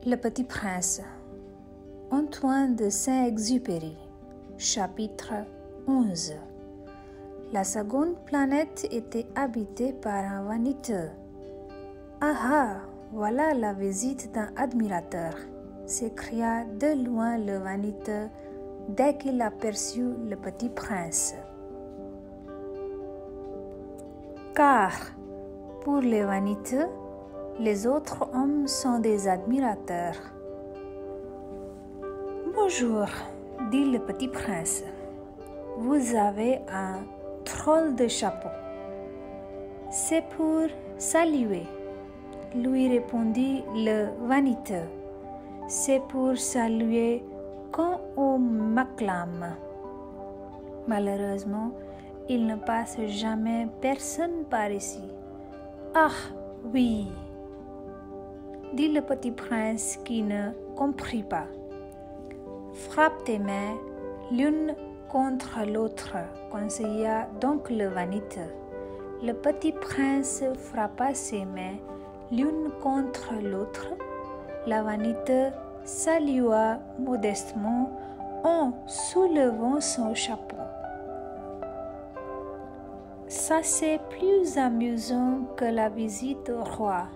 Le Petit Prince, Antoine de Saint-Exupéry, chapitre 11. La seconde planète était habitée par un vaniteux. Ah ah, voilà la visite d'un admirateur, s'écria de loin le vaniteux dès qu'il aperçut le Petit Prince. Car, pour les vaniteux, les autres hommes sont des admirateurs. Bonjour, dit le Petit Prince. Vous avez un drôle de chapeau. C'est pour saluer, lui répondit le vaniteux. C'est pour saluer quand on m'acclame. Malheureusement, il ne passe jamais personne par ici. Ah oui, dit le Petit Prince qui ne comprit pas. Frappe tes mains l'une contre l'autre, conseilla donc le vaniteux. Le Petit Prince frappa ses mains l'une contre l'autre. La vaniteux salua modestement en soulevant son chapeau. Ça c'est plus amusant que la visite au roi,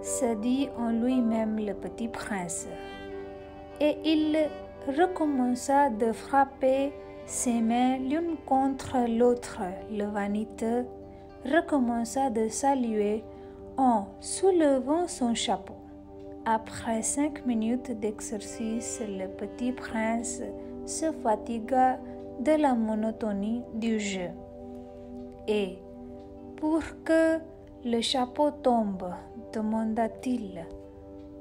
se dit en lui-même le Petit Prince. Et il recommença de frapper ses mains l'une contre l'autre. Le vaniteux recommença de saluer en soulevant son chapeau. Après 5 minutes d'exercice, le Petit Prince se fatigua de la monotonie du jeu. Et, pour que le chapeau tombe, demanda-t-il,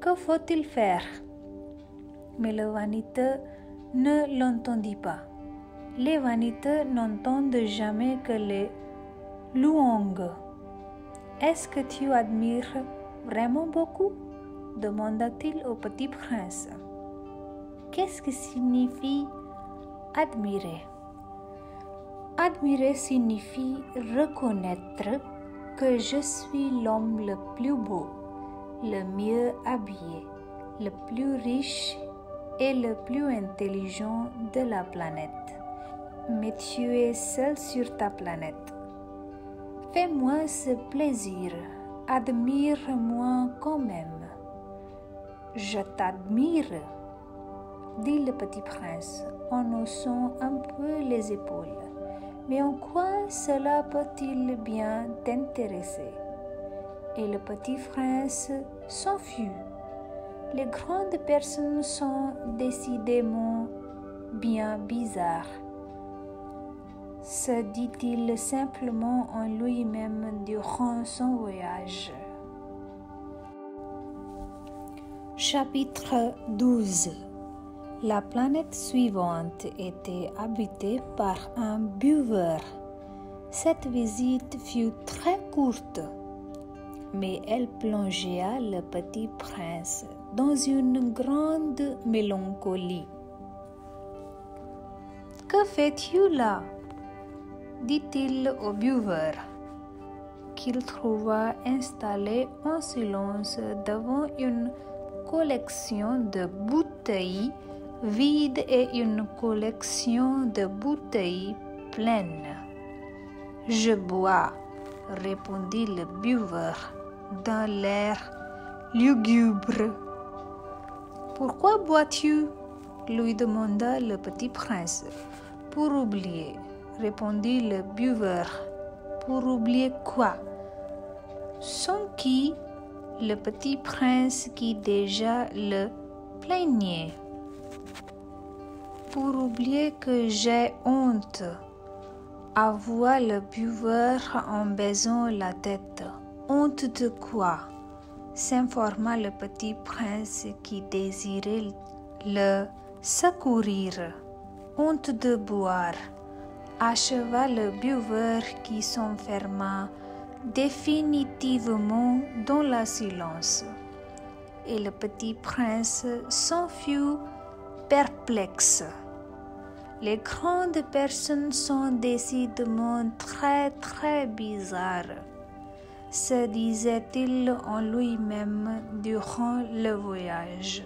que faut-il faire? Mais le vaniteux ne l'entendit pas. Les vaniteux n'entendent jamais que les louanges. Est-ce que tu admires vraiment beaucoup? Demanda-t-il au Petit Prince. Qu'est-ce que signifie admirer? Admirer signifie reconnaître que je suis l'homme le plus beau, le mieux habillé, le plus riche et le plus intelligent de la planète. Mais tu es seul sur ta planète. Fais-moi ce plaisir, admire-moi quand même. Je t'admire, dit le Petit Prince en haussant un peu les épaules. Mais en quoi cela peut-il bien t'intéresser? Et le Petit Prince s'enfuit. Les grandes personnes sont décidément bien bizarres, se dit-il simplement en lui-même durant son voyage. Chapitre 12. La planète suivante était habitée par un buveur. Cette visite fut très courte, mais elle plongea le Petit Prince dans une grande mélancolie. « Que fais-tu là ?» dit-il au buveur, qu'il trouva installé en silence devant une collection de bouteilles vides et une collection de bouteilles pleines. « Je bois, » répondit le buveur d'un air lugubre. « Pourquoi bois-tu » lui demanda le Petit Prince. « Pour oublier, » répondit le buveur. « Pour oublier quoi ?» Sans qui le Petit Prince qui déjà le plaignait. « Pour oublier que j'ai honte, » avoua le buveur en baisant la tête. « Honte de quoi ?» s'informa le Petit Prince qui désirait le secourir. « Honte de boire » acheva le buveur qui s'enferma définitivement dans le silence. Et le Petit Prince s'enfuit perplexe. Les grandes personnes sont décidément très très bizarres. se disait-il en lui-même durant le voyage.